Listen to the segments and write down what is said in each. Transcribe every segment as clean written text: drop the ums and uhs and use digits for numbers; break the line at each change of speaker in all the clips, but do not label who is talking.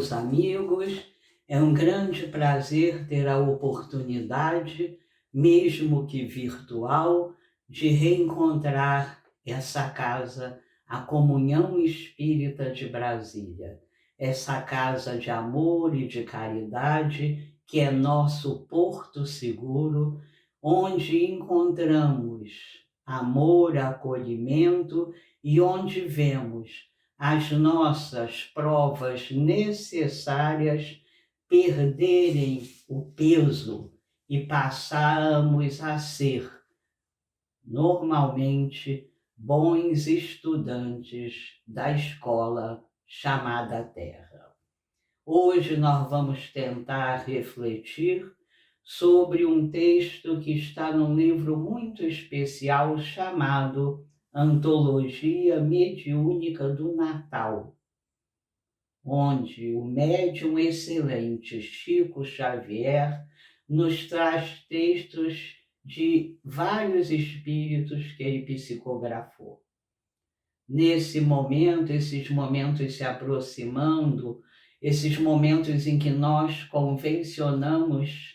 meus amigos, é um grande prazer ter a oportunidade, mesmo que virtual, de reencontrar essa casa, a Comunhão Espírita de Brasília. Essa casa de amor e de caridade, que é nosso porto seguro, onde encontramos amor, acolhimento e onde vemos as nossas provas necessárias perderem o peso e passarmos a ser, normalmente, bons estudantes da escola chamada Terra. Hoje nós vamos tentar refletir sobre um texto que está num livro muito especial chamado Antologia Mediúnica do Natal, onde o médium excelente Chico Xavier nos traz textos de vários espíritos que ele psicografou. Nesse momento, esses momentos se aproximando, esses momentos em que nós convencionamos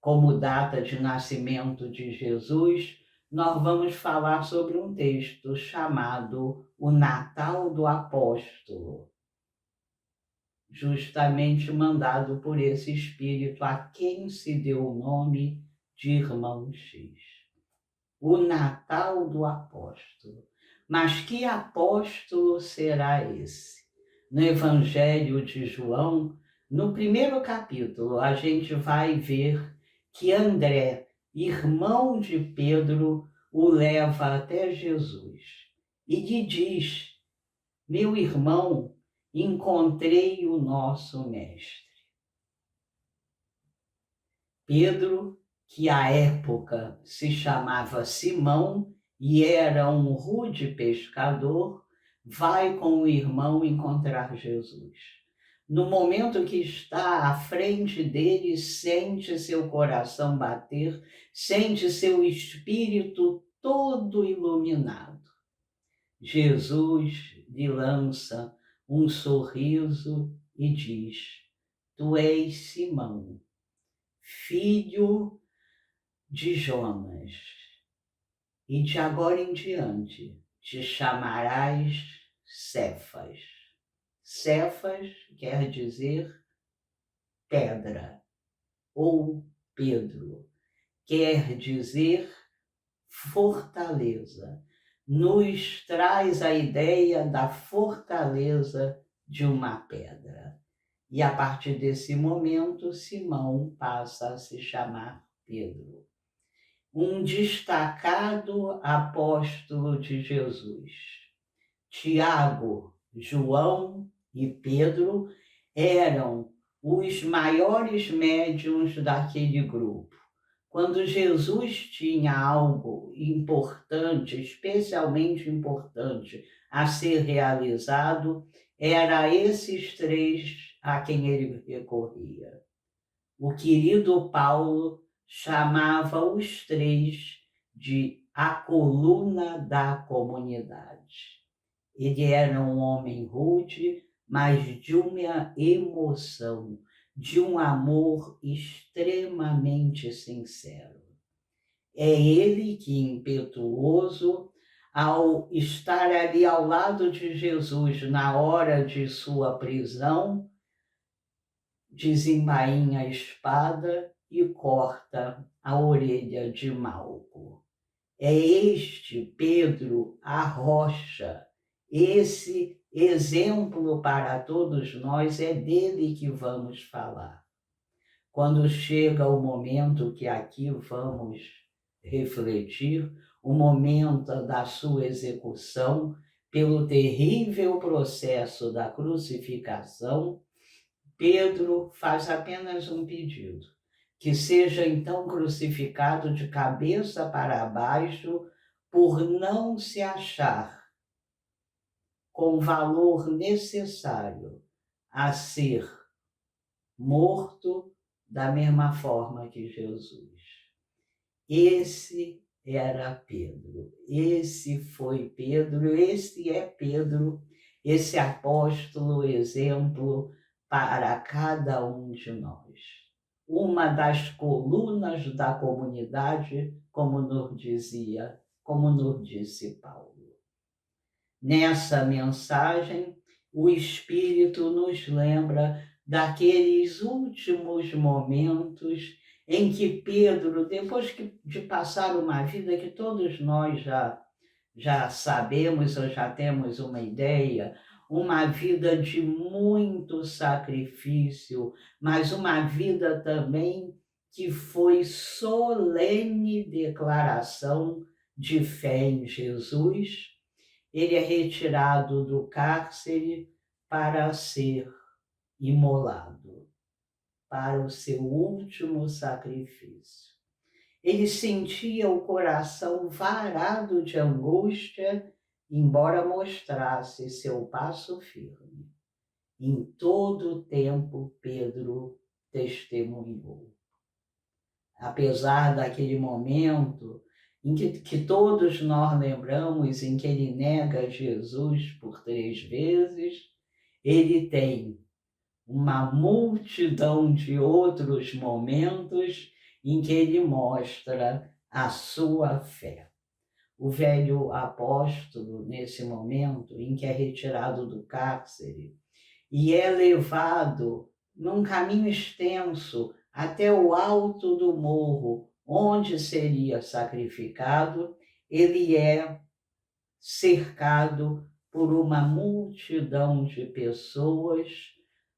como data de nascimento de Jesus, nós vamos falar sobre um texto chamado O Natal do Apóstolo, justamente mandado por esse espírito a quem se deu o nome de Irmão X. O Natal do Apóstolo. Mas que apóstolo será esse? No Evangelho de João, no primeiro capítulo, a gente vai ver que André, irmão de Pedro, o leva até Jesus e lhe diz: meu irmão, encontrei o nosso mestre. Pedro, que à época se chamava Simão e era um rude pescador, vai com o irmão encontrar Jesus. No momento que está à frente dele, sente seu coração bater, sente seu espírito todo iluminado. Jesus lhe lança um sorriso e diz: tu és Simão, filho de Jonas, e de agora em diante te chamarás Cefas. Cefas quer dizer pedra, ou Pedro, quer dizer fortaleza. Nos traz a ideia da fortaleza de uma pedra. E a partir desse momento, Simão passa a se chamar Pedro. Um destacado apóstolo de Jesus. Tiago, João e Pedro eram os maiores médiuns daquele grupo. Quando Jesus tinha algo importante, especialmente importante, a ser realizado, era esses três a quem ele recorria. O querido Paulo chamava os três de a coluna da comunidade. Ele era um homem rude, mas de uma emoção, de um amor extremamente sincero. É ele que, impetuoso, ao estar ali ao lado de Jesus na hora de sua prisão, desembainha a espada e corta a orelha de Malco. É este Pedro a rocha, esse exemplo para todos nós, é dele que vamos falar. Quando chega o momento que aqui vamos refletir, o momento da sua execução, pelo terrível processo da crucificação, Pedro faz apenas um pedido: que seja então crucificado de cabeça para baixo, por não se achar com valor necessário a ser morto da mesma forma que Jesus. Esse era Pedro, esse foi Pedro, esse é Pedro, esse apóstolo, exemplo para cada um de nós. Uma das colunas da comunidade, como nos disse Paulo. Nessa mensagem, o Espírito nos lembra daqueles últimos momentos em que Pedro, depois de passar uma vida que todos nós já sabemos ou já temos uma ideia, uma vida de muito sacrifício, mas uma vida também que foi solene declaração de fé em Jesus. Ele é retirado do cárcere para ser imolado, para o seu último sacrifício. Ele sentia o coração varado de angústia, embora mostrasse seu passo firme. Em todo o tempo, Pedro testemunhou. Apesar daquele momento em que todos nós lembramos, em que ele nega Jesus por 3 vezes, ele tem uma multidão de outros momentos em que ele mostra a sua fé. O velho apóstolo, nesse momento em que é retirado do cárcere e é levado num caminho extenso até o alto do morro, onde seria sacrificado, ele é cercado por uma multidão de pessoas,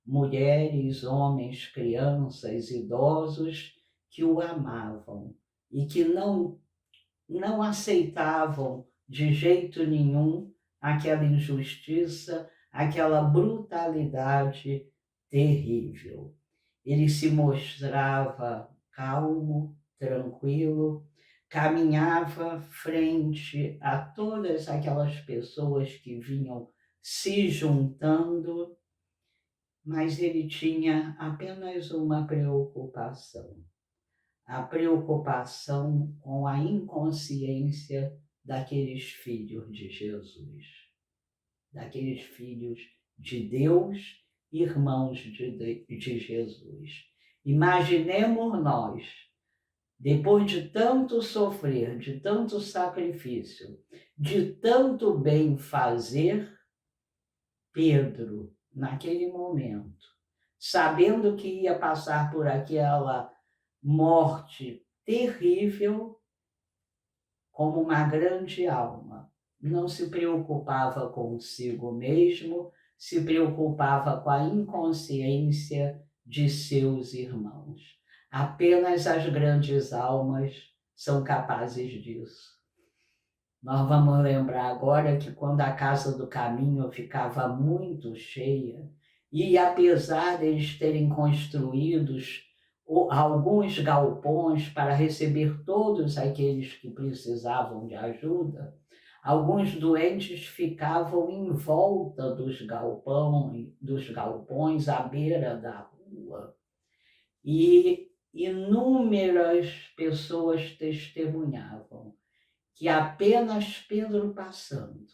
mulheres, homens, crianças, idosos, que o amavam e que não aceitavam de jeito nenhum aquela injustiça, aquela brutalidade terrível. Ele se mostrava calmo, tranquilo, caminhava frente a todas aquelas pessoas que vinham se juntando, mas ele tinha apenas uma preocupação: a preocupação com a inconsciência daqueles filhos de Jesus, daqueles filhos de Deus, irmãos de Jesus. Imaginemos nós, depois de tanto sofrer, de tanto sacrifício, de tanto bem fazer, Pedro, naquele momento, sabendo que ia passar por aquela morte terrível, como uma grande alma, não se preocupava consigo mesmo, se preocupava com a inconsciência de seus irmãos. Apenas as grandes almas são capazes disso. Nós vamos lembrar agora que quando a Casa do Caminho ficava muito cheia, e apesar deles terem construídos alguns galpões para receber todos aqueles que precisavam de ajuda, alguns doentes ficavam em volta dos galpões à beira da rua. E inúmeras pessoas testemunhavam que apenas Pedro passando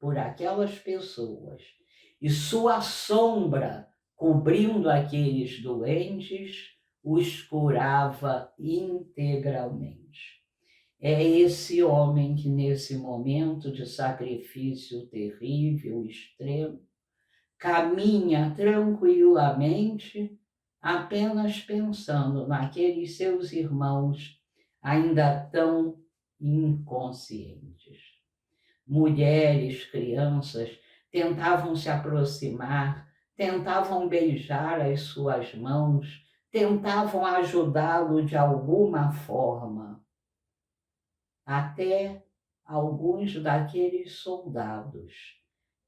por aquelas pessoas e sua sombra cobrindo aqueles doentes, os curava integralmente. É esse homem que, nesse momento de sacrifício terrível, extremo, caminha tranquilamente, apenas pensando naqueles seus irmãos ainda tão inconscientes. Mulheres, crianças tentavam se aproximar, tentavam beijar as suas mãos, tentavam ajudá-lo de alguma forma. Até alguns daqueles soldados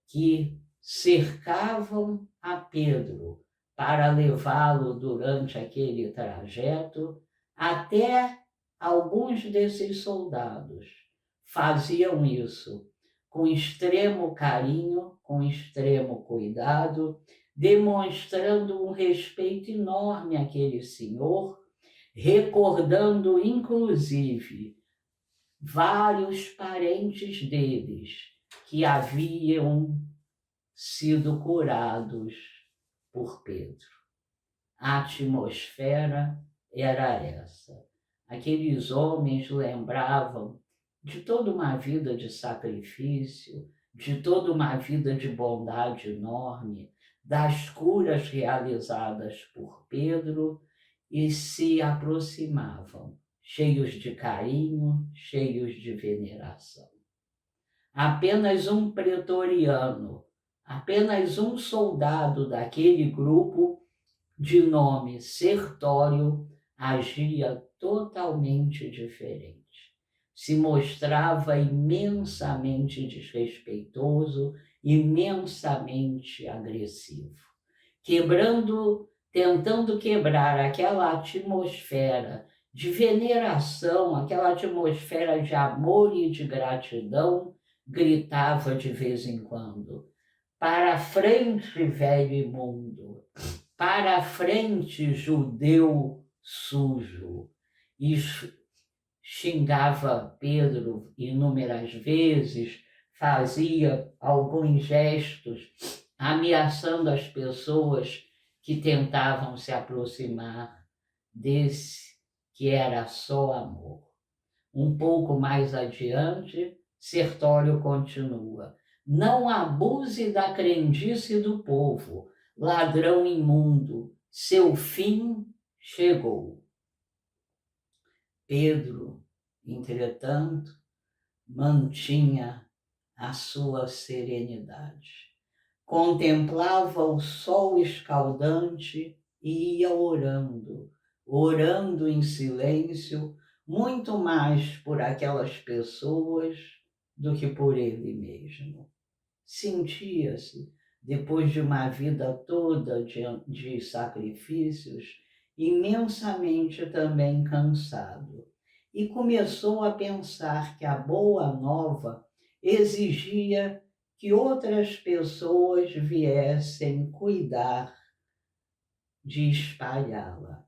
que cercavam a Pedro para levá-lo durante aquele trajeto, até alguns desses soldados faziam isso com extremo carinho, com extremo cuidado, demonstrando um respeito enorme àquele senhor, recordando inclusive vários parentes deles que haviam sido curados por Pedro. A atmosfera era essa. Aqueles homens lembravam de toda uma vida de sacrifício, de toda uma vida de bondade enorme, das curas realizadas por Pedro, e se aproximavam, cheios de carinho, cheios de veneração. Apenas um pretoriano, apenas um soldado daquele grupo, de nome Sertório, agia totalmente diferente. Se mostrava imensamente desrespeitoso, imensamente agressivo, tentando quebrar aquela atmosfera de veneração, aquela atmosfera de amor e de gratidão, gritava de vez em quando: para frente, velho imundo! Para frente, judeu sujo! E xingava Pedro inúmeras vezes, fazia alguns gestos, ameaçando as pessoas que tentavam se aproximar desse que era só amor. Um pouco mais adiante, Sertório continua: não abuse da crendice do povo, ladrão imundo, seu fim chegou. Pedro, entretanto, mantinha a sua serenidade. Contemplava o sol escaldante e ia orando, orando em silêncio, muito mais por aquelas pessoas do que por ele mesmo. Sentia-se, depois de uma vida toda de sacrifícios, imensamente também cansado, e começou a pensar que a boa nova exigia que outras pessoas viessem cuidar de espalhá-la,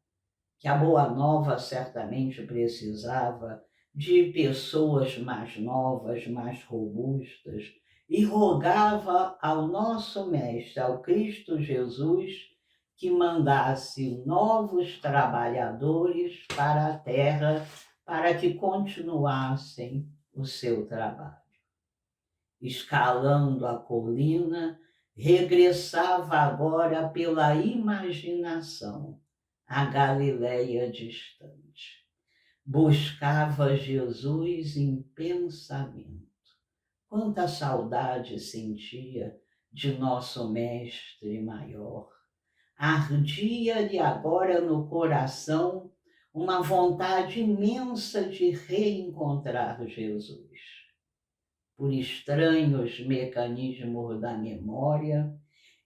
que a boa nova certamente precisava de pessoas mais novas, mais robustas, e rogava ao nosso Mestre, ao Cristo Jesus, que mandasse novos trabalhadores para a terra, para que continuassem o seu trabalho. Escalando a colina, regressava agora pela imaginação à Galileia distante. Buscava Jesus em pensamento. Quanta saudade sentia de nosso Mestre maior. Ardia-lhe agora no coração uma vontade imensa de reencontrar Jesus. Por estranhos mecanismos da memória,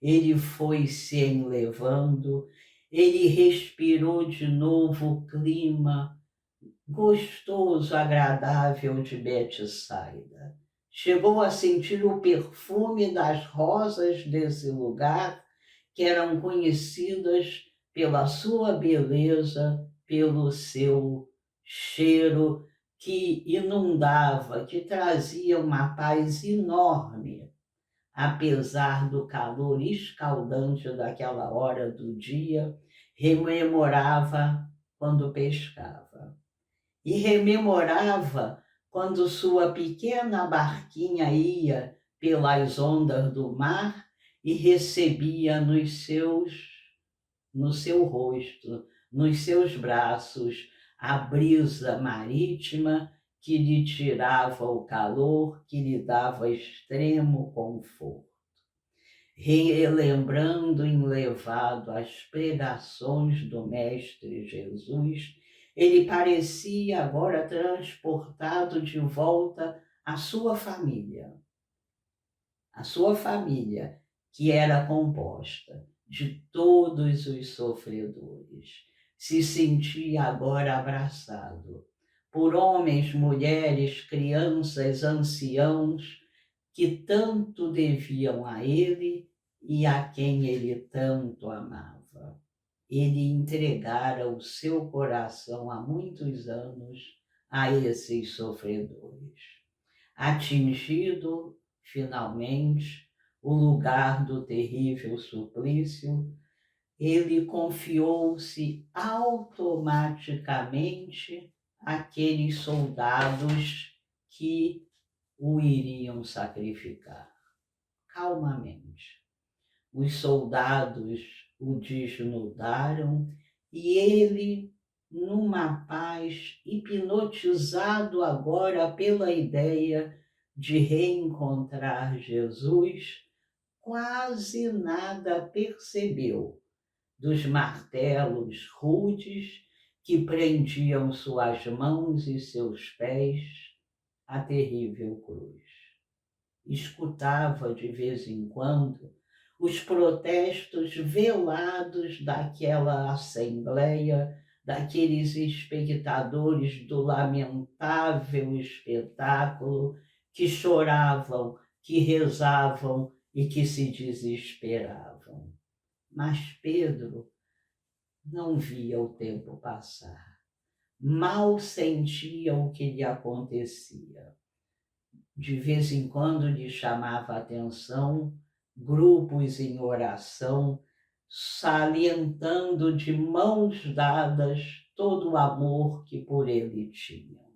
ele foi se enlevando, ele respirou de novo o clima gostoso, agradável de Betsaida. Chegou a sentir o perfume das rosas desse lugar, que eram conhecidas pela sua beleza, pelo seu cheiro que inundava, que trazia uma paz enorme, apesar do calor escaldante daquela hora do dia. Rememorava quando pescava. E rememorava quando sua pequena barquinha ia pelas ondas do mar e recebia no seu rosto, nos seus braços, a brisa marítima que lhe tirava o calor, que lhe dava extremo conforto. Relembrando enlevado as pregações do Mestre Jesus, ele parecia agora transportado de volta à sua família. A sua família, que era composta de todos os sofredores, se sentia agora abraçado por homens, mulheres, crianças, anciãos, que tanto deviam a ele e a quem ele tanto amava. Ele entregara o seu coração há muitos anos a esses sofredores. Atingido, finalmente, o lugar do terrível suplício, ele confiou-se automaticamente àqueles soldados que o iriam sacrificar. Calmamente. Os soldados o desnudaram e ele, numa paz, hipnotizado agora pela ideia de reencontrar Jesus, quase nada percebeu dos martelos rudes que prendiam suas mãos e seus pés à terrível cruz. Escutava de vez em quando os protestos velados daquela assembleia, daqueles espectadores do lamentável espetáculo que choravam, que rezavam e que se desesperavam. Mas Pedro não via o tempo passar. Mal sentia o que lhe acontecia. De vez em quando lhe chamava a atenção grupos em oração, salientando de mãos dadas todo o amor que por ele tinham.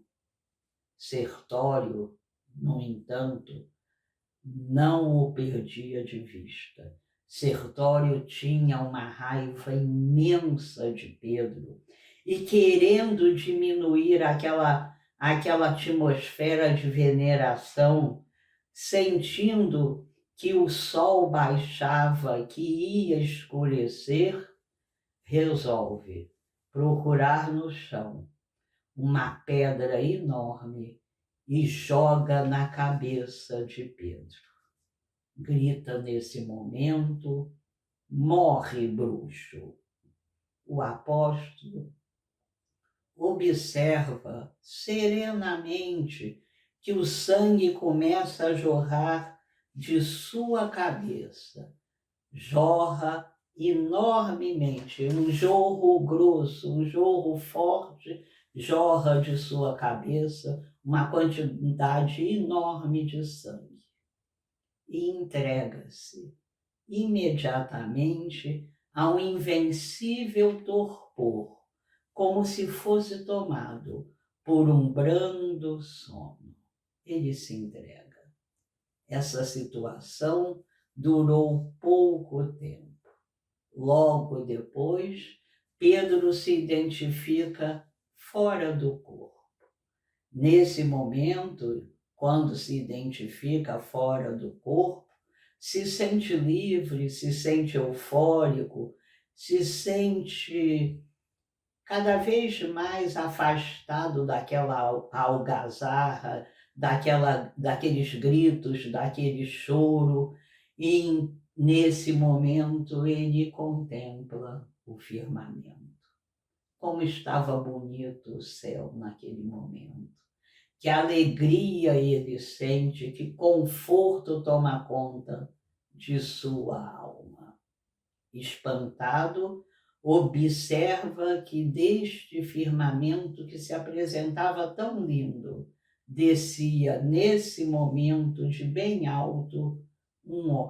Sertório, no entanto, não o perdia de vista. Sertório tinha uma raiva imensa de Pedro e, querendo diminuir aquela atmosfera de veneração, sentindo que o sol baixava, que ia escurecer, resolve procurar no chão uma pedra enorme e joga na cabeça de Pedro. Grita nesse momento: morre, bruxo! O apóstolo observa serenamente que o sangue começa a jorrar de sua cabeça. Jorra enormemente, um jorro grosso, um jorro forte, jorra de sua cabeça uma quantidade enorme de sangue. E entrega-se imediatamente a um invencível torpor, como se fosse tomado por um brando sono. Ele se entrega. Essa situação durou pouco tempo. Logo depois, Pedro se identifica fora do corpo. Nesse momento, quando se identifica fora do corpo, se sente livre, se sente eufórico, se sente cada vez mais afastado daquela algazarra, daqueles gritos, daquele choro, e nesse momento ele contempla o firmamento. Como estava bonito o céu naquele momento. Que alegria ele sente, que conforto toma conta de sua alma. Espantado, observa que deste firmamento que se apresentava tão lindo, descia nesse momento de bem alto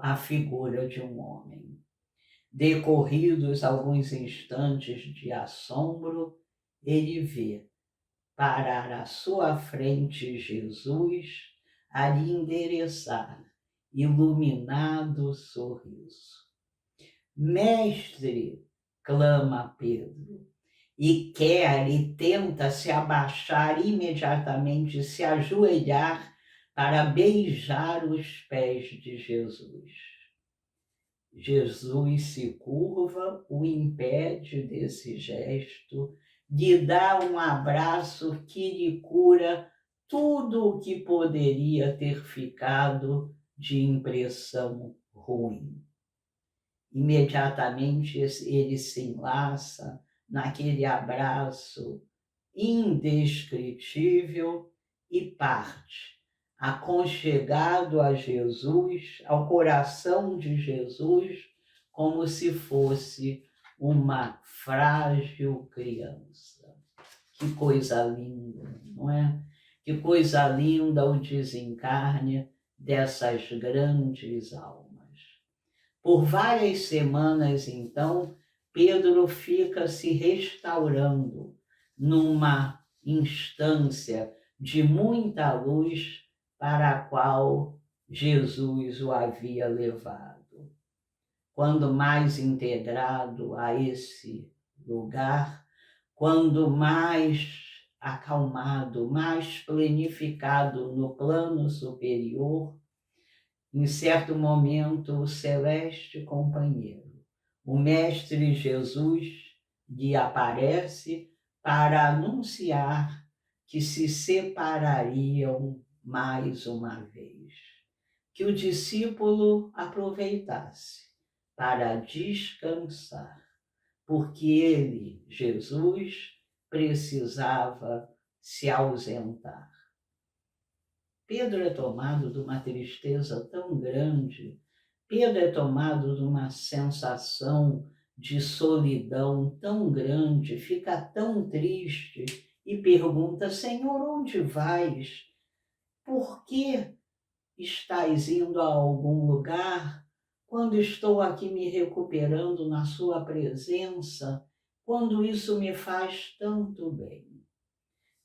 a figura de um homem. Decorridos alguns instantes de assombro, ele vê parar à sua frente Jesus a lhe endereçar iluminado sorriso. Mestre, clama Pedro, e quer e tenta se abaixar imediatamente, se ajoelhar para beijar os pés de Jesus. Jesus se curva, o impede desse gesto, lhe dá um abraço que lhe cura tudo o que poderia ter ficado de impressão ruim. Imediatamente ele se enlaça naquele abraço indescritível e parte, aconchegado a Jesus, ao coração de Jesus, como se fosse uma frágil criança. Que coisa linda, não é? Que coisa linda o desencarne dessas grandes almas. Por várias semanas, então, Pedro fica se restaurando numa instância de muita luz para a qual Jesus o havia levado. Quando mais integrado a esse lugar, quando mais acalmado, mais planificado no plano superior, em certo momento, o celeste companheiro, o Mestre Jesus, lhe aparece para anunciar que se separariam mais uma vez. Que o discípulo aproveitasse para descansar, porque ele, Jesus, precisava se ausentar. Pedro é tomado de uma tristeza tão grande, Pedro é tomado de uma sensação de solidão tão grande, fica tão triste e pergunta: Senhor, onde vais? Por que estás indo a algum lugar quando estou aqui me recuperando na sua presença, quando isso me faz tanto bem?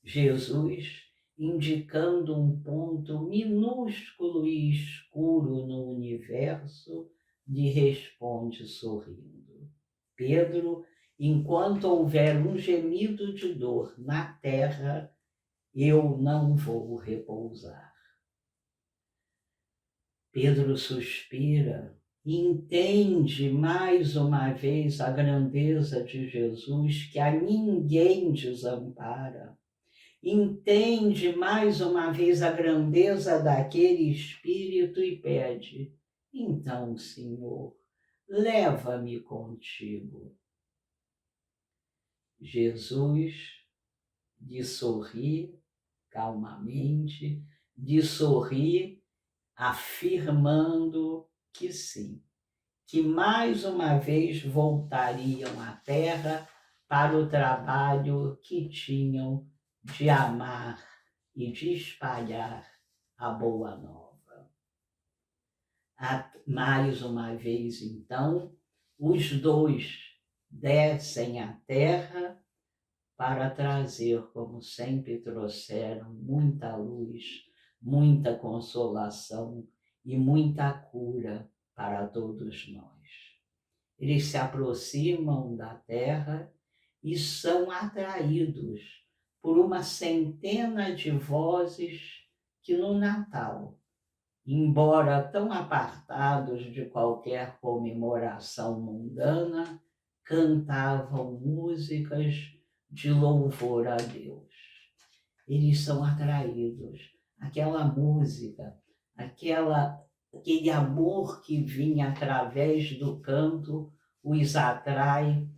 Jesus, indicando um ponto minúsculo e escuro no universo, lhe responde sorrindo: Pedro, enquanto houver um gemido de dor na terra, eu não vou repousar. Pedro suspira e entende mais uma vez a grandeza de Jesus, que a ninguém desampara. Entende mais uma vez a grandeza daquele Espírito e pede: então, Senhor, leva-me contigo. Jesus lhe sorri calmamente, lhe sorri afirmando que sim, que mais uma vez voltariam à terra para o trabalho que tinham de amar e de espalhar a boa nova. Mais uma vez, então, os dois descem à terra para trazer, como sempre trouxeram, muita luz, muita consolação e muita cura para todos nós. Eles se aproximam da terra e são atraídos por uma centena de vozes que no Natal, embora tão apartados de qualquer comemoração mundana, cantavam músicas de louvor a Deus. Eles são atraídos. Aquela música, aquele amor que vinha através do canto, os atrai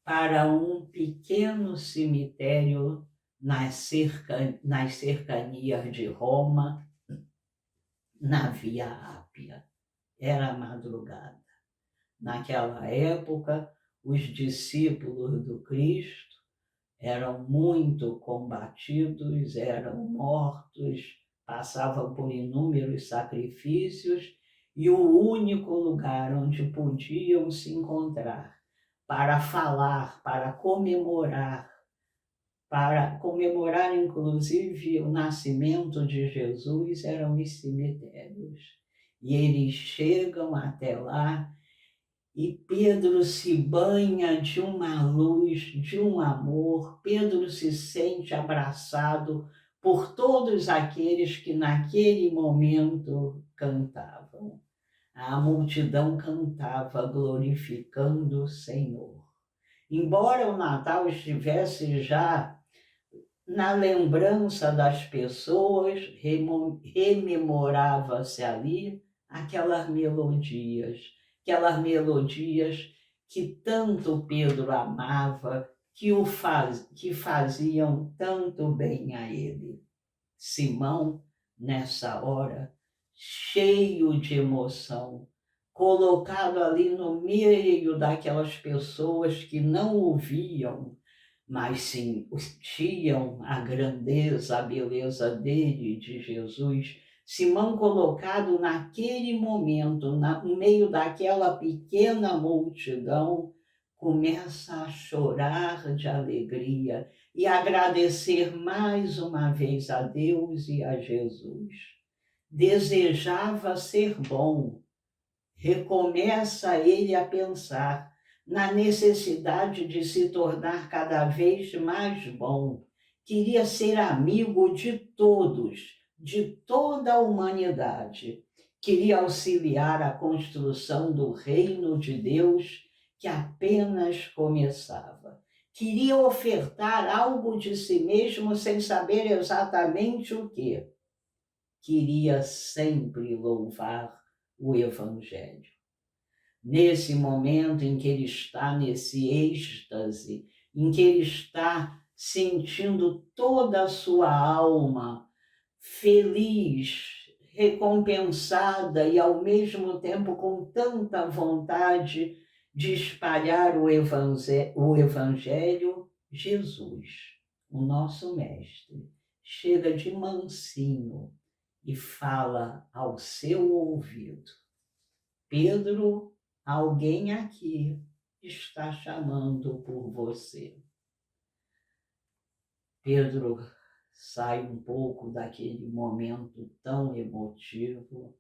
para um pequeno cemitério nas cercanias de Roma, na Via Ápia. Era madrugada. Naquela época, os discípulos do Cristo eram muito combatidos, eram mortos, passavam por inúmeros sacrifícios, e o único lugar onde podiam se encontrar para falar, para comemorar inclusive o nascimento de Jesus, eram os cemitérios. E eles chegam até lá e Pedro se banha de uma luz, de um amor. Pedro se sente abraçado por todos aqueles que naquele momento cantavam. A multidão cantava glorificando o Senhor. Embora o Natal estivesse já na lembrança das pessoas, rememorava-se ali aquelas melodias que tanto Pedro amava, que faziam tanto bem a ele. Simão, nessa hora, cheio de emoção, colocado ali no meio daquelas pessoas que não ouviam, mas sentiam a grandeza, a beleza dele, de Jesus. Simão, colocado naquele momento, no meio daquela pequena multidão, começa a chorar de alegria e agradecer mais uma vez a Deus e a Jesus. Desejava ser bom. Recomeça ele a pensar na necessidade de se tornar cada vez mais bom. Queria ser amigo de todos, de toda a humanidade. Queria auxiliar a construção do reino de Deus que apenas começava. Queria ofertar algo de si mesmo sem saber exatamente o que. Queria sempre louvar o Evangelho. Nesse momento em que ele está nesse êxtase, em que ele está sentindo toda a sua alma feliz, recompensada e ao mesmo tempo com tanta vontade de espalhar o Evangelho, Jesus, o nosso Mestre, chega de mansinho e fala ao seu ouvido: Pedro, alguém aqui está chamando por você. Pedro sai um pouco daquele momento tão emotivo,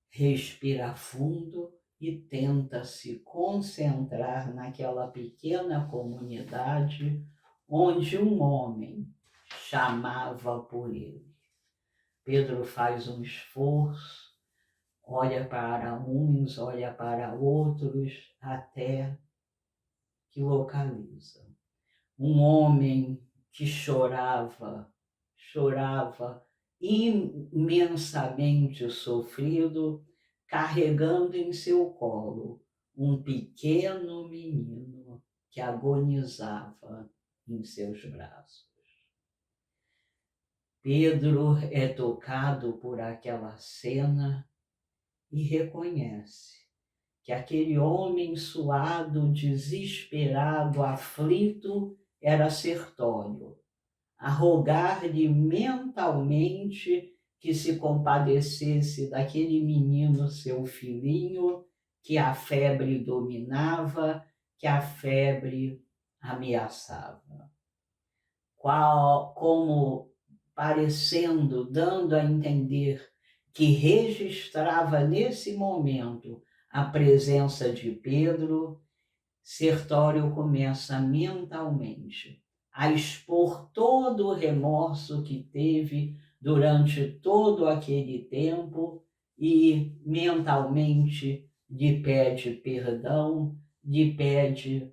respira fundo e tenta se concentrar naquela pequena comunidade onde um homem chamava por ele. Pedro faz um esforço, olha para uns, olha para outros, até que localiza um homem que chorava imensamente sofrido, carregando em seu colo um pequeno menino que agonizava em seus braços. Pedro é tocado por aquela cena e reconhece que aquele homem suado, desesperado, aflito, era Sertório, a rogar-lhe mentalmente que se compadecesse daquele menino, seu filhinho, que a febre dominava, que a febre ameaçava. Como parecendo, dando a entender que registrava nesse momento a presença de Pedro, Sertório começa mentalmente a expor todo o remorso que teve durante todo aquele tempo e mentalmente lhe pede perdão, lhe pede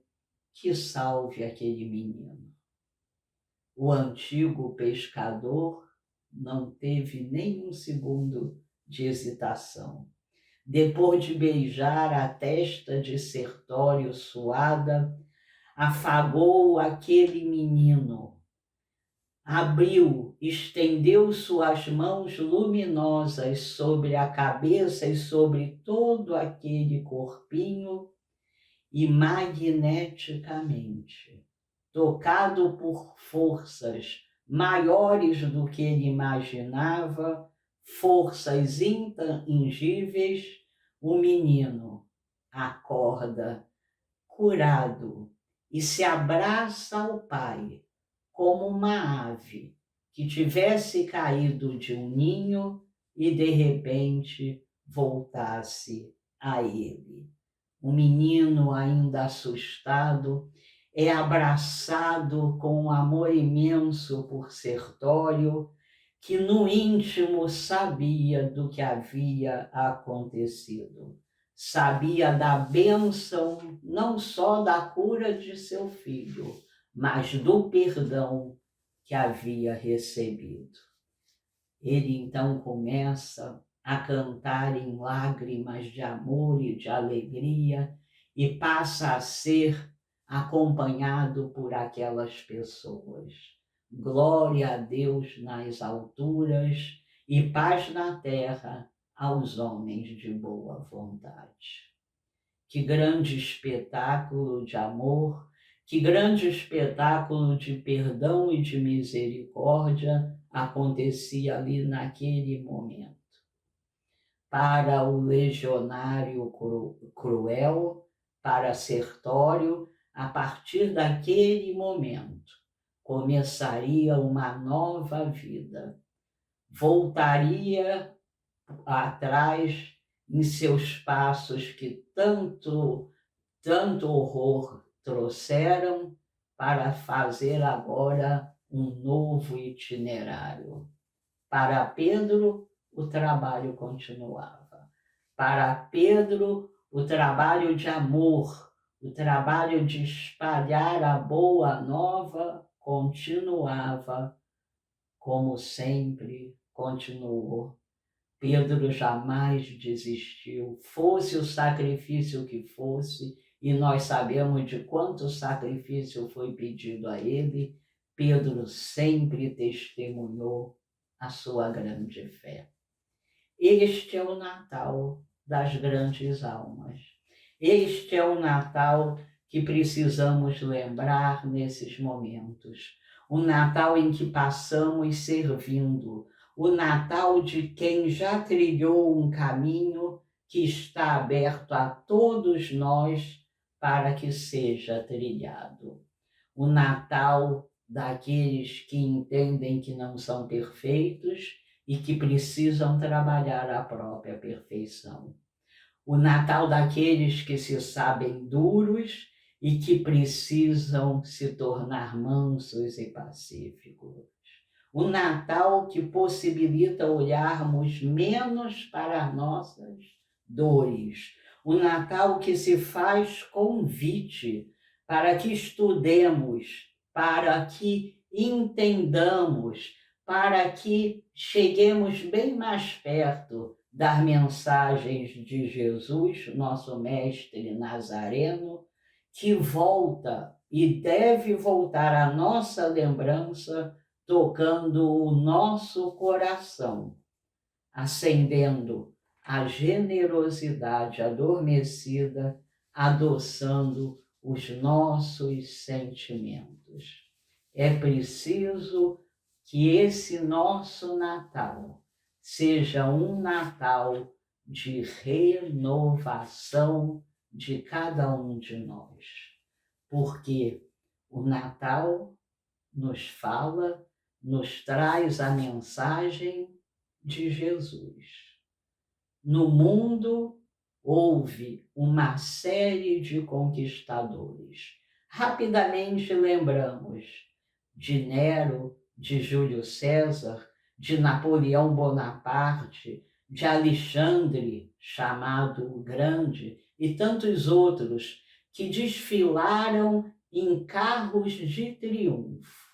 que salve aquele menino. O antigo pescador não teve nem um segundo de hesitação. Depois de beijar a testa de Sertório suada, afagou aquele menino, abriu, estendeu suas mãos luminosas sobre a cabeça e sobre todo aquele corpinho e magneticamente, tocado por forças maiores do que ele imaginava, forças intangíveis, o menino acorda curado e se abraça ao pai como uma ave que tivesse caído de um ninho e de repente voltasse a ele. O menino, ainda assustado, é abraçado com um amor imenso por Sertório, que no íntimo sabia do que havia acontecido. Sabia da bênção, não só da cura de seu filho, mas do perdão que havia recebido. Ele então começa a cantar em lágrimas de amor e de alegria e passa a ser acompanhado por aquelas pessoas. Glória a Deus nas alturas e paz na terra aos homens de boa vontade. Que grande espetáculo de amor, que grande espetáculo de perdão e de misericórdia acontecia ali naquele momento. Para o legionário cruel, para Sertório, a partir daquele momento, começaria uma nova vida. Voltaria atrás em seus passos que tanto horror trouxeram para fazer agora um novo itinerário. Para Pedro, o trabalho continuava. Para Pedro, o trabalho de amor, o trabalho de espalhar a boa nova continuava, como sempre continuou. Pedro jamais desistiu, fosse o sacrifício que fosse, e nós sabemos de quanto sacrifício foi pedido a ele, Pedro sempre testemunhou a sua grande fé. Este é o Natal das grandes almas. Este é o Natal que precisamos lembrar nesses momentos. O Natal em que passamos servindo. O Natal de quem já trilhou um caminho que está aberto a todos nós para que seja trilhado. O Natal daqueles que entendem que não são perfeitos e que precisam trabalhar a própria perfeição. O Natal daqueles que se sabem duros e que precisam se tornar mansos e pacíficos. O Natal que possibilita olharmos menos para as nossas dores. O Natal que se faz convite para que estudemos, para que entendamos, para que cheguemos bem mais perto das mensagens de Jesus, nosso mestre nazareno, que volta e deve voltar à nossa lembrança, tocando o nosso coração, acendendo a generosidade adormecida, adoçando os nossos sentimentos. É preciso que esse nosso Natal seja um Natal de renovação de cada um de nós, porque o Natal nos fala, nos traz a mensagem de Jesus. No mundo houve uma série de conquistadores. Rapidamente lembramos de Nero, de Júlio César, de Napoleão Bonaparte, de Alexandre, chamado o Grande, e tantos outros que desfilaram em carros de triunfo.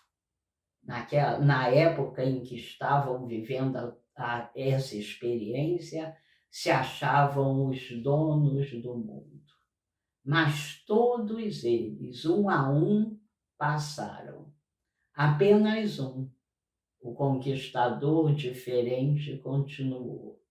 Na época em que estavam vivendo essa experiência, se achavam os donos do mundo. Mas todos eles, um a um, passaram. Apenas um, o conquistador diferente, continuou.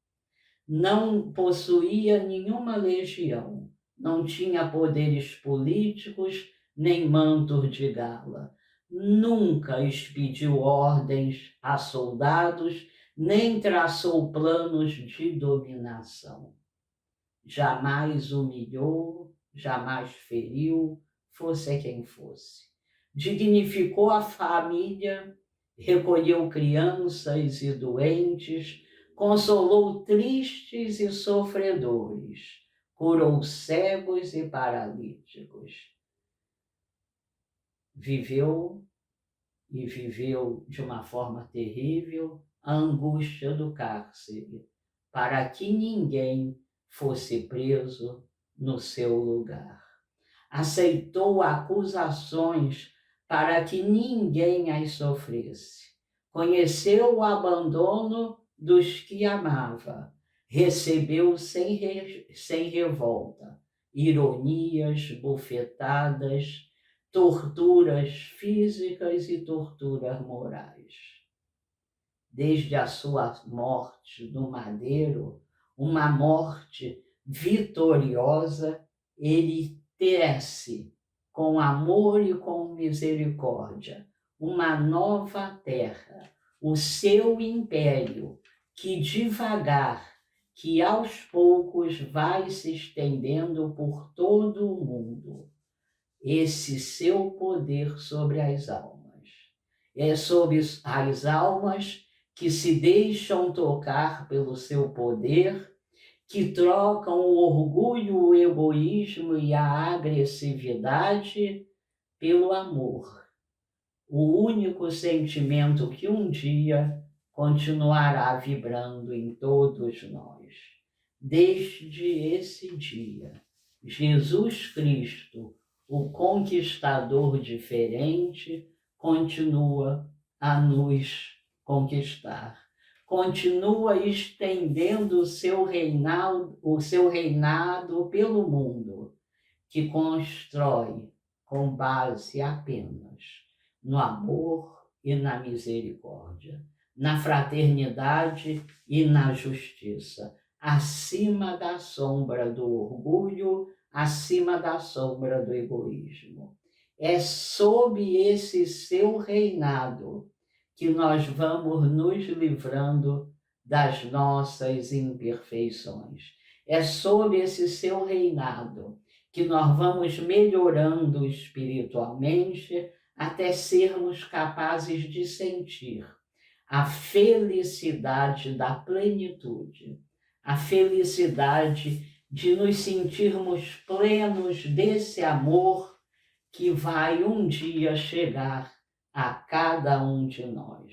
Não possuía nenhuma legião, não tinha poderes políticos, nem mantos de gala. Nunca expediu ordens a soldados, nem traçou planos de dominação. Jamais humilhou, jamais feriu, fosse quem fosse. Dignificou a família, recolheu crianças e doentes, consolou tristes e sofredores, curou cegos e paralíticos. Viveu de uma forma terrível a angústia do cárcere, para que ninguém fosse preso no seu lugar. Aceitou acusações para que ninguém as sofresse. Conheceu o abandono dos que amava. Recebeu sem revolta ironias, bofetadas, torturas físicas e torturas morais. Desde a sua morte no madeiro, uma morte vitoriosa, ele tece com amor e com misericórdia uma nova terra, o seu império, que devagar, que aos poucos vai se estendendo por todo o mundo, esse seu poder sobre as almas. É sobre as almas que se deixam tocar pelo seu poder, que trocam o orgulho, o egoísmo e a agressividade pelo amor, o único sentimento que um dia continuará vibrando em todos nós. Desde esse dia, Jesus Cristo, o conquistador diferente, continua a nos conquistar. Continua estendendo o seu reinado pelo mundo, que constrói com base apenas no amor e na misericórdia, na fraternidade e na justiça, acima da sombra do orgulho, acima da sombra do egoísmo. É sob esse seu reinado que nós vamos nos livrando das nossas imperfeições. É sob esse seu reinado que nós vamos melhorando espiritualmente até sermos capazes de sentir a felicidade da plenitude, a felicidade de nos sentirmos plenos desse amor que vai um dia chegar a cada um de nós.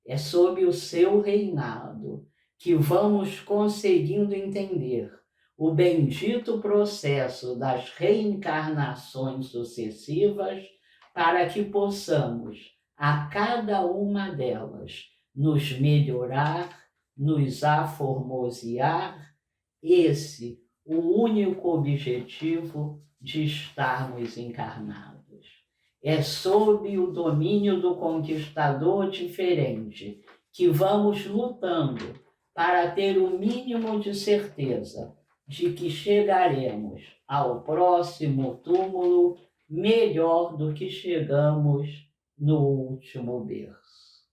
É sob o seu reinado que vamos conseguindo entender o bendito processo das reencarnações sucessivas, para que possamos, a cada uma delas, nos melhorar, nos aformosear, esse o único objetivo de estarmos encarnados. É sob o domínio do conquistador diferente que vamos lutando para ter o mínimo de certeza de que chegaremos ao próximo túmulo melhor do que chegamos no último berço.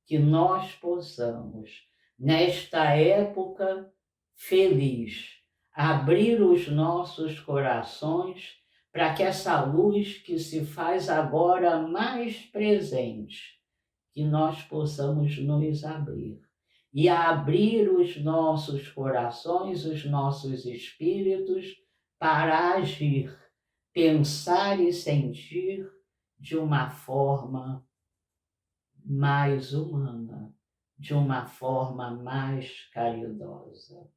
Que nós possamos, nesta época feliz, abrir os nossos corações para que essa luz que se faz agora mais presente, que nós possamos nos abrir e abrir os nossos corações, os nossos espíritos para agir, pensar e sentir de uma forma mais humana, de uma forma mais caridosa.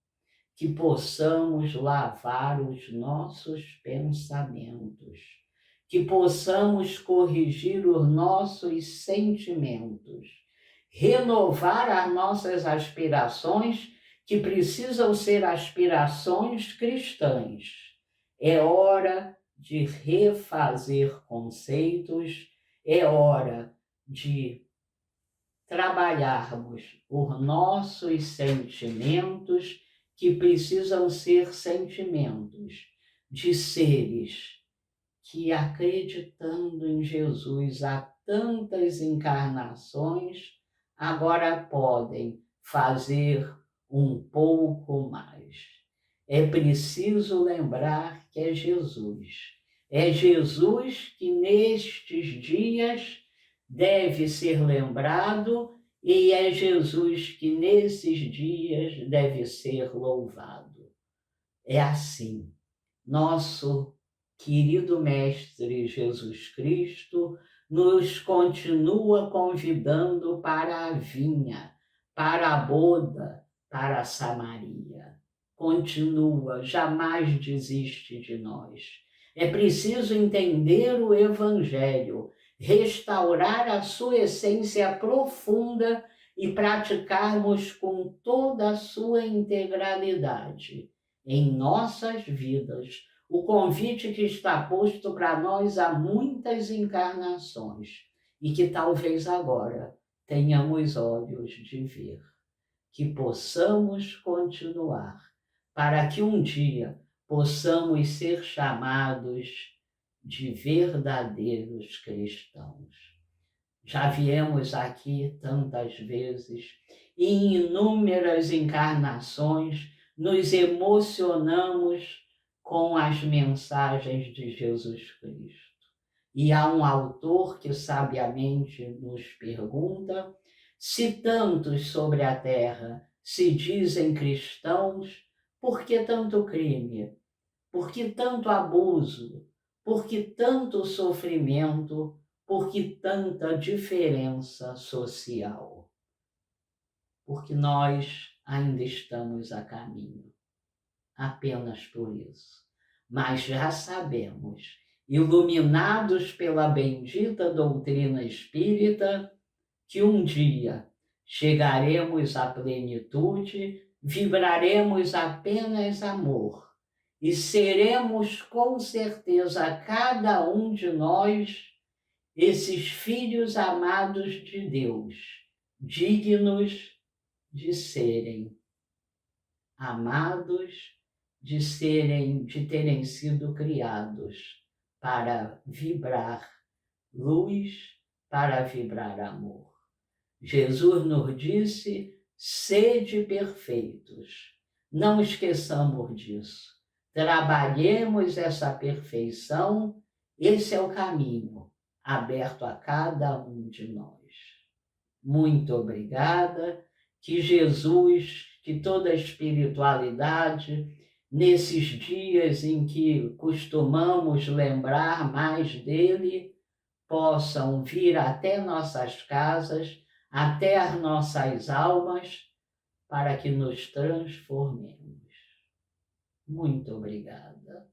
Que possamos lavar os nossos pensamentos, que possamos corrigir os nossos sentimentos, renovar as nossas aspirações, que precisam ser aspirações cristãs. É hora de refazer conceitos, é hora de trabalharmos os nossos sentimentos, que precisam ser sentimentos de seres que, acreditando em Jesus há tantas encarnações, agora podem fazer um pouco mais. É preciso lembrar que é Jesus. É Jesus que nestes dias deve ser lembrado, e é Jesus que nesses dias deve ser louvado. É assim. Nosso querido Mestre Jesus Cristo nos continua convidando para a vinha, para a boda, para a Samaria. Continua, jamais desiste de nós. É preciso entender o Evangelho, restaurar a sua essência profunda e praticarmos com toda a sua integralidade em nossas vidas o convite que está posto para nós há muitas encarnações e que talvez agora tenhamos olhos de ver. Que possamos continuar, para que um dia possamos ser chamados de verdadeiros cristãos. Já viemos aqui tantas vezes e em inúmeras encarnações nos emocionamos com as mensagens de Jesus Cristo. E há um autor que sabiamente nos pergunta: se tantos sobre a terra se dizem cristãos, por que tanto crime? Por que tanto abuso? Por que tanto sofrimento? Por que tanta diferença social? Porque nós ainda estamos a caminho, apenas por isso. Mas já sabemos, iluminados pela bendita doutrina espírita, que um dia chegaremos à plenitude, vibraremos apenas amor e seremos com certeza cada um de nós esses filhos amados de Deus, dignos de serem amados, de terem sido criados para vibrar luz, para vibrar amor. Jesus nos disse: sede perfeitos. Não esqueçamos disso. Trabalhemos essa perfeição, esse é o caminho aberto a cada um de nós. Muito obrigada, que Jesus, que toda a espiritualidade, nesses dias em que costumamos lembrar mais dele, possam vir até nossas casas, até as nossas almas, para que nos transformemos. Muito obrigada.